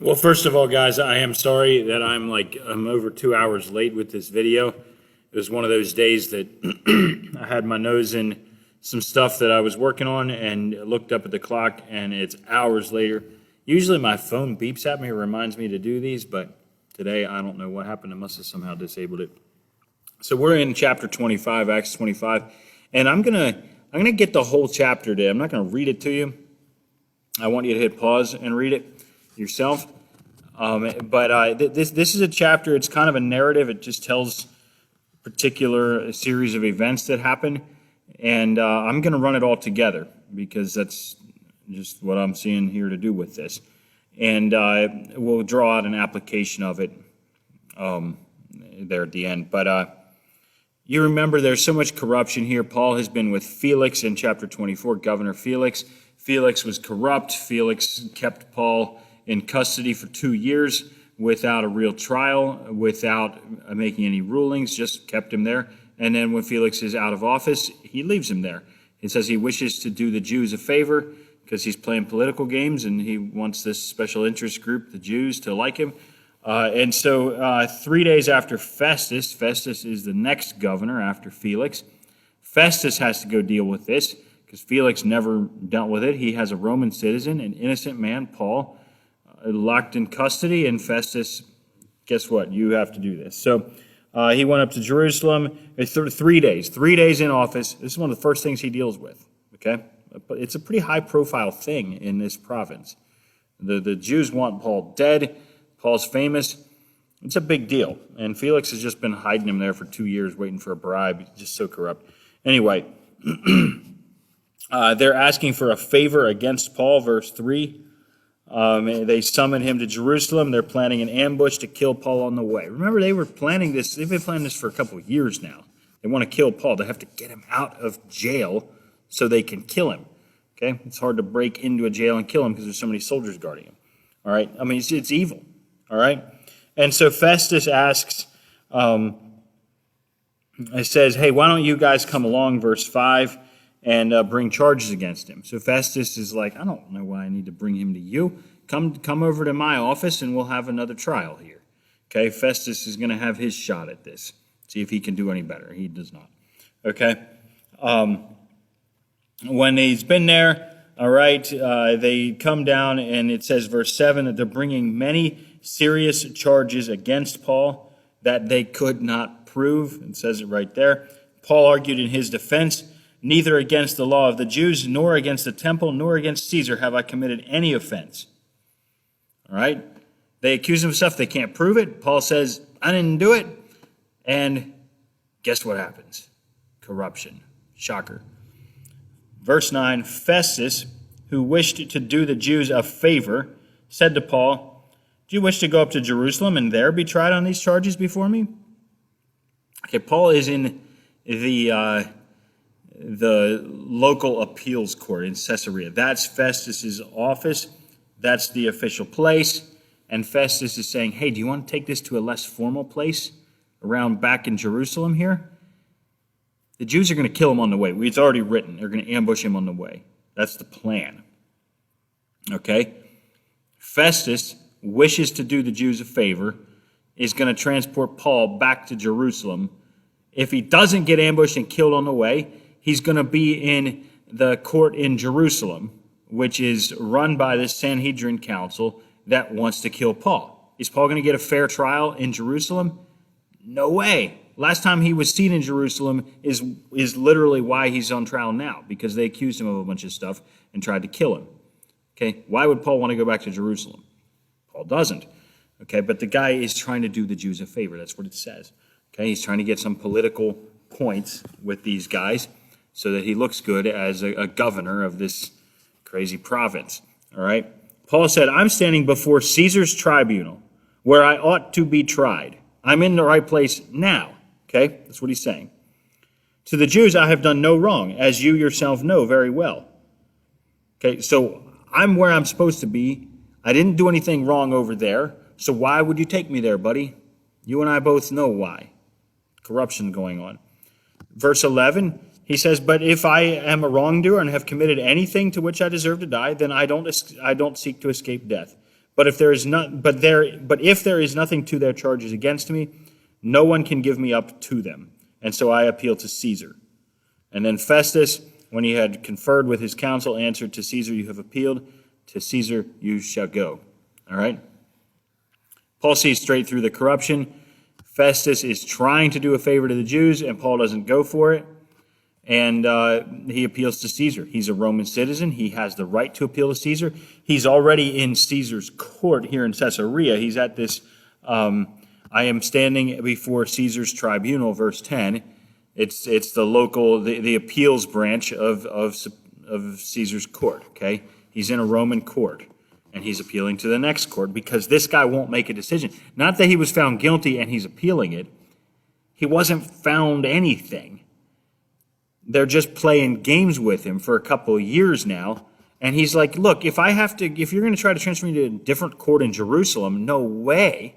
Well, first of all, guys, I am sorry that I'm over 2 hours late with this video. It was one of those days that I had my nose in some stuff that I was working on and looked up at the clock, and it's hours later. Usually my phone beeps at me, reminds me to do these, but today I don't know what happened. I must have somehow disabled it. So we're in chapter 25, Acts 25, and I'm gonna get the whole chapter today. I'm not gonna read it to you. I want you to hit pause and read it yourself. This is a chapter. It's kind of a narrative. It just tells a particular series of events that happen, and I'm going to run it all together because that's just what I'm seeing here to do with this. And we'll draw out an application of it there at the end. But you remember there's so much corruption here. Paul has been with Felix in chapter 24, Governor Felix. Felix was corrupt. Felix kept Paul in custody for 2 years without a real trial, without making any rulings, just kept him there. And then when Felix is out of office, he leaves him there. He says he wishes to do the Jews a favor because he's playing political games and he wants this special interest group, the Jews, to like him. And so 3 days after Festus is the next governor after Felix. Festus has to go deal with this because Felix never dealt with it. He has a Roman citizen, an innocent man, Paul, locked in custody, and Festus, guess what? You have to do this. So he went up to Jerusalem. 3 days. 3 days in office. This is one of the first things he deals with, okay? But it's a pretty high-profile thing in this province. The Jews want Paul dead. Paul's famous. It's a big deal. And Felix has just been hiding him there for 2 years, waiting for a bribe. He's just so corrupt. Anyway, they're asking for a favor against Paul, verse 3. They summon him to Jerusalem. They're planning an ambush to kill Paul on the way. Remember, they were planning this. They've been planning this for a couple of years now. They want to kill Paul. They have to get him out of jail so they can kill him. Okay? It's hard to break into a jail and kill him because there's so many soldiers guarding him. All right? I mean, it's evil. All right? And so Festus asks, it says, hey, why don't you guys come along, verse 5, and bring charges against him. So Festus is like, I don't know why I need to bring him to you. Come over to my office and we'll have another trial here. Okay, Festus is going to have his shot at this. See if he can do any better. He does not. Okay. When he's been there, all right, they come down and it says, verse 7, that they're bringing many serious charges against Paul that they could not prove. It says it right there. Paul argued in his defense, neither against the law of the Jews, nor against the temple, nor against Caesar have I committed any offense. All right? They accuse him of stuff. They can't prove it. Paul says, I didn't do it. And guess what happens? Corruption. Shocker. Verse 9, Festus, who wished to do the Jews a favor, said to Paul, do you wish to go up to Jerusalem and there be tried on these charges before me? Okay, Paul is in the local appeals court in Caesarea. That's Festus's office. That's the official place. And Festus is saying, hey, do you want to take this to a less formal place around back in Jerusalem here? The Jews are going to kill him on the way. It's already written. They're going to ambush him on the way. That's the plan. Okay? Festus wishes to do the Jews a favor, is going to transport Paul back to Jerusalem. If he doesn't get ambushed and killed on the way, he's going to be in the court in Jerusalem, which is run by the Sanhedrin council that wants to kill Paul. Is Paul going to get a fair trial in Jerusalem? No way. Last time he was seen in Jerusalem is literally why he's on trial now, because they accused him of a bunch of stuff and tried to kill him. Okay, why would Paul want to go back to Jerusalem? Paul doesn't. Okay, but the guy is trying to do the Jews a favor. That's what it says. Okay, he's trying to get some political points with these guys so that he looks good as a governor of this crazy province. All right? Paul said, I'm standing before Caesar's tribunal where I ought to be tried. I'm in the right place now. Okay? That's what he's saying. To the Jews, I have done no wrong, as you yourself know very well. Okay, so I'm where I'm supposed to be. I didn't do anything wrong over there. So why would you take me there, buddy? You and I both know why. Corruption going on. Verse 11, he says, but if I am a wrongdoer and have committed anything to which I deserve to die, then I don't seek to escape death. But if there is nothing to their charges against me, no one can give me up to them. And so I appeal to Caesar. And then Festus, when he had conferred with his council, answered, to Caesar you have appealed, to Caesar you shall go. All right? Paul sees straight through the corruption. Festus is trying to do a favor to the Jews, and Paul doesn't go for it. And he appeals to Caesar. He's a Roman citizen. He has the right to appeal to Caesar. He's already in Caesar's court here in Caesarea. He's at this, I am standing before Caesar's tribunal, verse 10. It's the local, the appeals branch of Caesar's court, okay? He's in a Roman court, and he's appealing to the next court because this guy won't make a decision. Not that he was found guilty and he's appealing it. He wasn't found anything. They're just playing games with him for a couple of years now. And he's like, look, if you're going to try to transfer me to a different court in Jerusalem, no way.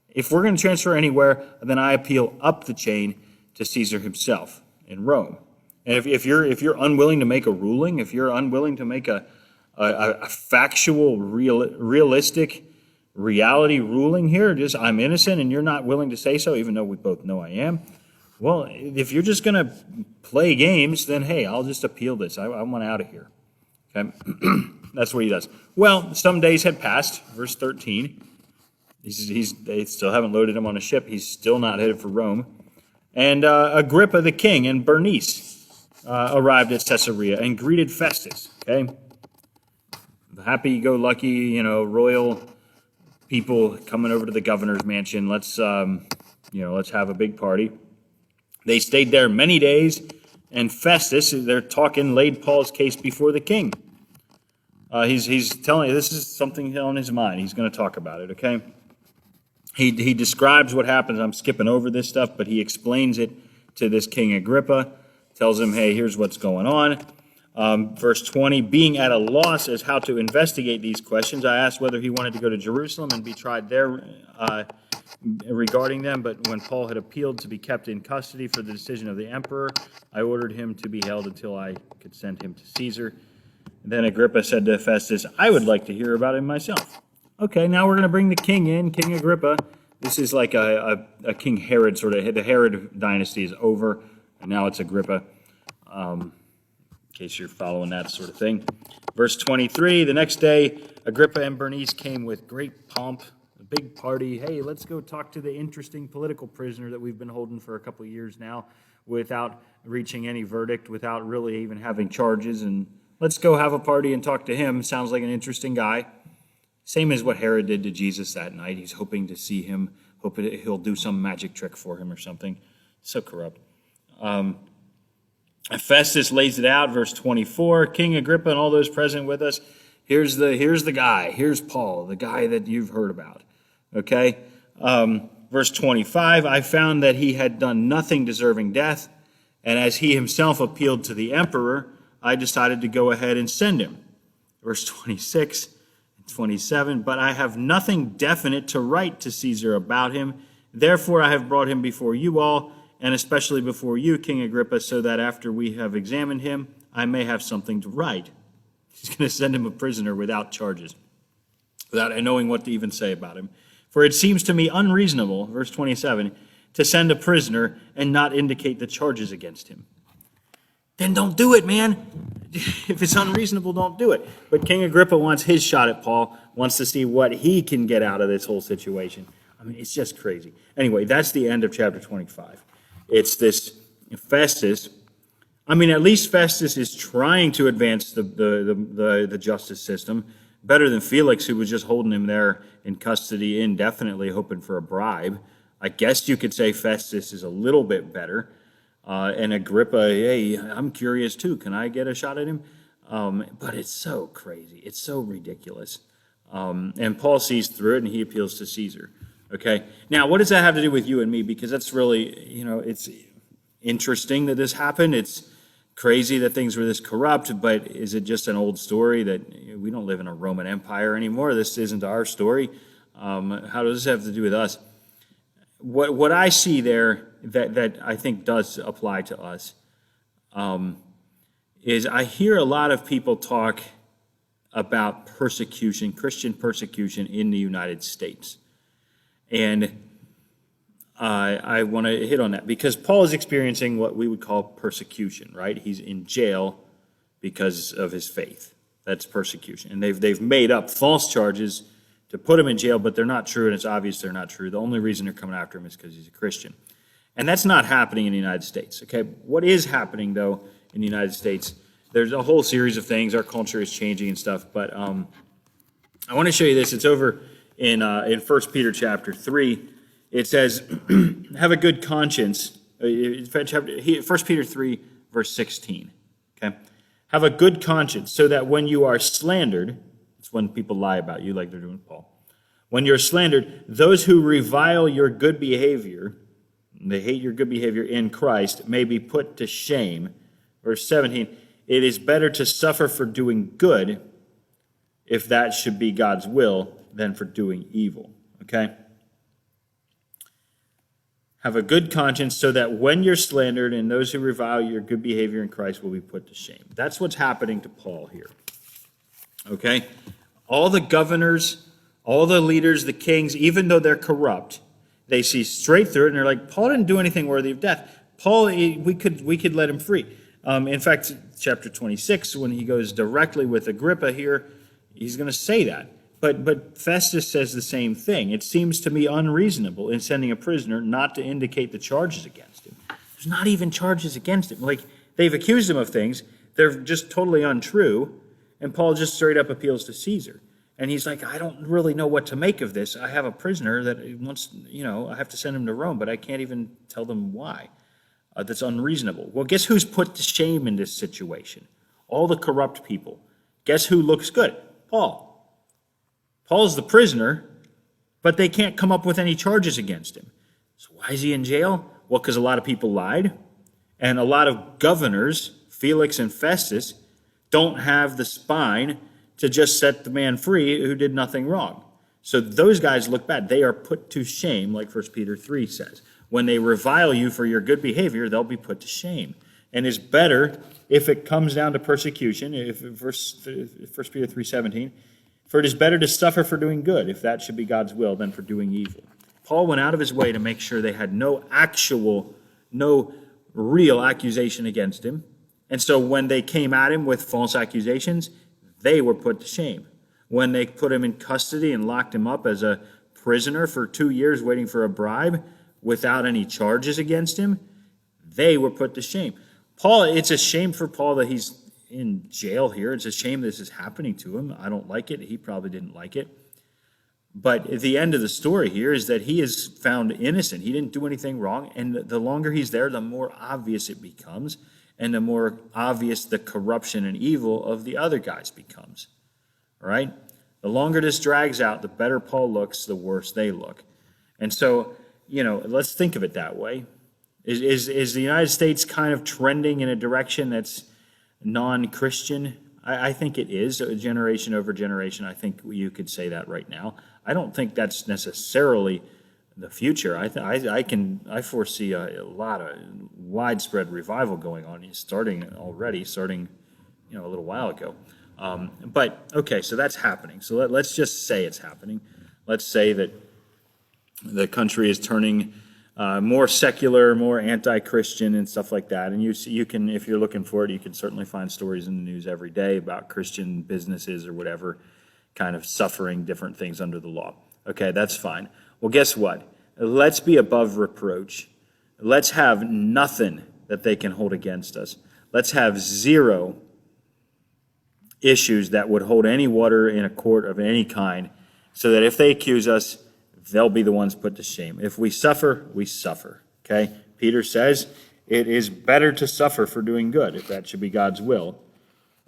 If we're going to transfer anywhere, then I appeal up the chain to Caesar himself in Rome. And if you're unwilling to make a ruling, if you're unwilling to make a factual, realistic reality ruling here, just I'm innocent and you're not willing to say so, even though we both know I am, well, if you're just going to play games, then, hey, I'll just appeal this. I want out of here. Okay? That's what he does. Well, some days had passed. Verse 13. They still haven't loaded him on a ship. He's still not headed for Rome. And Agrippa the king and Bernice arrived at Caesarea and greeted Festus. Okay? The happy-go-lucky, royal people coming over to the governor's mansion. Let's have a big party. They stayed there many days, and Festus, they're talking, laid Paul's case before the king. He's telling you this is something on his mind. He's going to talk about it, okay? He describes what happens. I'm skipping over this stuff, but he explains it to this King Agrippa, tells him, hey, here's what's going on. Verse 20, being at a loss as how to investigate these questions, I asked whether he wanted to go to Jerusalem and be tried there regarding them, but when Paul had appealed to be kept in custody for the decision of the emperor, I ordered him to be held until I could send him to Caesar. Then Agrippa said to Festus, I would like to hear about him myself. Okay, now we're going to bring the king in, King Agrippa. This is like a King Herod sort of, the Herod dynasty is over, and now it's Agrippa, in case you're following that sort of thing. Verse 23, the next day, Agrippa and Bernice came with great pomp, a big party. Hey, let's go talk to the interesting political prisoner that we've been holding for a couple of years now without reaching any verdict, without really even having charges, and let's go have a party and talk to him. Sounds like an interesting guy. Same as what Herod did to Jesus that night. He's hoping to see him, hoping he'll do some magic trick for him or something. So corrupt. Festus lays it out, verse 24. King Agrippa and all those present with us, here's the guy. Here's Paul, the guy that you've heard about. Okay? Verse 25, I found that he had done nothing deserving death, and as he himself appealed to the emperor, I decided to go ahead and send him. Verse 26 and 27, but I have nothing definite to write to Caesar about him. Therefore I have brought him before you all, and especially before you, King Agrippa, so that after we have examined him, I may have something to write. He's going to send him a prisoner without charges, without knowing what to even say about him. For it seems to me unreasonable, verse 27, to send a prisoner and not indicate the charges against him. Then don't do it, man. If it's unreasonable, don't do it. But King Agrippa wants his shot at Paul, wants to see what he can get out of this whole situation. I mean, it's just crazy. Anyway, that's the end of chapter 25. It's this Festus. I mean, at least Festus is trying to advance the justice system better than Felix, who was just holding him there in custody indefinitely, hoping for a bribe. I guess you could say Festus is a little bit better. And Agrippa, hey, I'm curious too. Can I get a shot at him? But it's so crazy. It's so ridiculous. And Paul sees through it, and he appeals to Caesar. Okay? Now, what does that have to do with you and me? Because that's really, it's interesting that this happened. It's crazy that things were this corrupt, but is it just an old story that we don't live in a Roman Empire anymore? This isn't our story. How does this have to do with us? What I see there that I think does apply to us is I hear a lot of people talk about persecution, Christian persecution in the United States. And I want to hit on that because Paul is experiencing what we would call persecution, right? He's in jail because of his faith. That's persecution. And they've made up false charges to put him in jail, but they're not true, and it's obvious they're not true. The only reason they're coming after him is because he's a Christian. And that's not happening in the United States, okay? What is happening, though, in the United States, there's a whole series of things. Our culture is changing and stuff, but I want to show you this. It's over in 1 Peter chapter 3. It says, have a good conscience. 1 Peter 3, verse 16, okay? Have a good conscience so that when you are slandered, it's when people lie about you like they're doing Paul. When you're slandered, those who revile your good behavior, they hate your good behavior in Christ, may be put to shame. Verse 17, it is better to suffer for doing good, if that should be God's will, than for doing evil. Okay? Have a good conscience so that when you're slandered and those who revile your good behavior in Christ will be put to shame. That's what's happening to Paul here. Okay? All the governors, all the leaders, the kings, even though they're corrupt, they see straight through it and they're like, Paul didn't do anything worthy of death. Paul, we could let him free. In fact, chapter 26, when he goes directly with Agrippa here, he's going to say that. But Festus says the same thing. It seems to me unreasonable in sending a prisoner not to indicate the charges against him. There's not even charges against him. Like, they've accused him of things. They're just totally untrue. And Paul just straight up appeals to Caesar. And he's like, I don't really know what to make of this. I have a prisoner that wants, I have to send him to Rome, but I can't even tell them why. That's unreasonable. Well, guess who's put to shame in this situation? All the corrupt people. Guess who looks good? Paul. Paul's the prisoner, but they can't come up with any charges against him. So why is he in jail? Well, because a lot of people lied, and a lot of governors, Felix and Festus, don't have the spine to just set the man free who did nothing wrong. So those guys look bad. They are put to shame, like 1 Peter 3 says. When they revile you for your good behavior, they'll be put to shame. And it's better if it comes down to persecution, if 1 Peter 3:17, for it is better to suffer for doing good, if that should be God's will, than for doing evil. Paul went out of his way to make sure they had no real accusation against him. And so when they came at him with false accusations, they were put to shame. When they put him in custody and locked him up as a prisoner for 2 years waiting for a bribe without any charges against him, they were put to shame. Paul, it's a shame for Paul that he's in jail here. It's a shame this is happening to him. I don't like it. He probably didn't like it. But at the end of the story here is that he is found innocent. He didn't do anything wrong. And the longer he's there, the more obvious it becomes. And the more obvious the corruption and evil of the other guys becomes. All right? The longer this drags out, the better Paul looks, the worse they look. And so, let's think of it that way. Is the United States kind of trending in a direction that's non-Christian? I think it is, generation over generation. I think you could say that right now. I don't think that's necessarily the future. I foresee a lot of widespread revival going on, starting a little while ago. But okay, so that's happening. So let's just say it's happening. Let's say that the country is turning more secular, more anti-Christian, and stuff like that. And you can, if you're looking for it, you can certainly find stories in the news every day about Christian businesses or whatever kind of suffering different things under the law. Okay, that's fine. Well, guess what? Let's be above reproach. Let's have nothing that they can hold against us. Let's have zero issues that would hold any water in a court of any kind, so that if they accuse us, they'll be the ones put to shame. If we suffer, we suffer. Okay? Peter says it is better to suffer for doing good, if that should be God's will,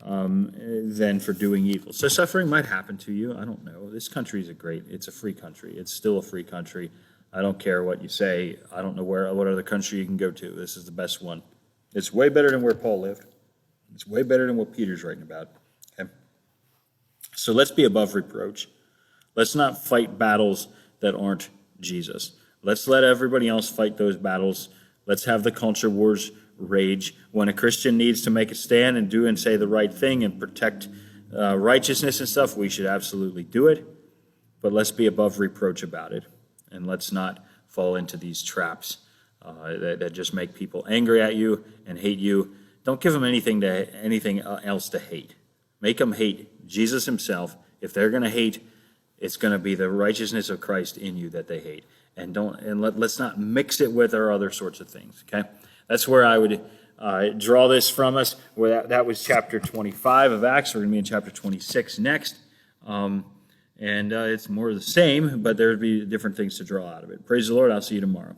than for doing evil. So suffering might happen to you. I don't know. This country is it's a free country. It's still a free country. I don't care what you say. I don't know what other country you can go to. This is the best one. It's way better than where Paul lived. It's way better than what Peter's writing about. Okay? So let's be above reproach. Let's not fight battles that aren't Jesus. Let's let everybody else fight those battles. Let's have the culture wars rage. When a Christian needs to make a stand and do and say the right thing and protect righteousness and stuff, we should absolutely do it. But let's be above reproach about it. And let's not fall into these traps that just make people angry at you and hate you. Don't give them anything else to hate. Make them hate Jesus himself. If they're going to hate, it's going to be the righteousness of Christ in you that they hate. Let's not mix it with our other sorts of things, okay? That's where I would draw this from us. Where that was chapter 25 of Acts. We're going to be in chapter 26 next. It's more of the same, but there would be different things to draw out of it. Praise the Lord. I'll see you tomorrow.